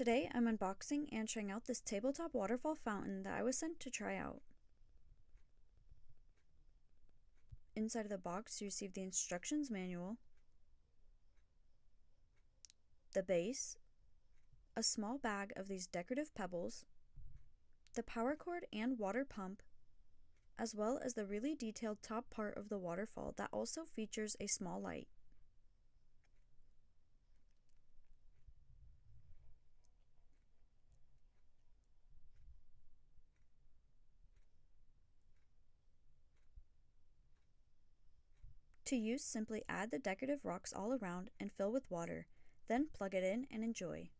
Today I'm unboxing and trying out this tabletop waterfall fountain that I was sent to try out. Inside of the box you receive the instructions manual, the base, a small bag of these decorative pebbles, the power cord and water pump, as well as the really detailed top part of the waterfall that also features a small light. To use, simply add the decorative rocks all around and fill with water, then plug it in and enjoy.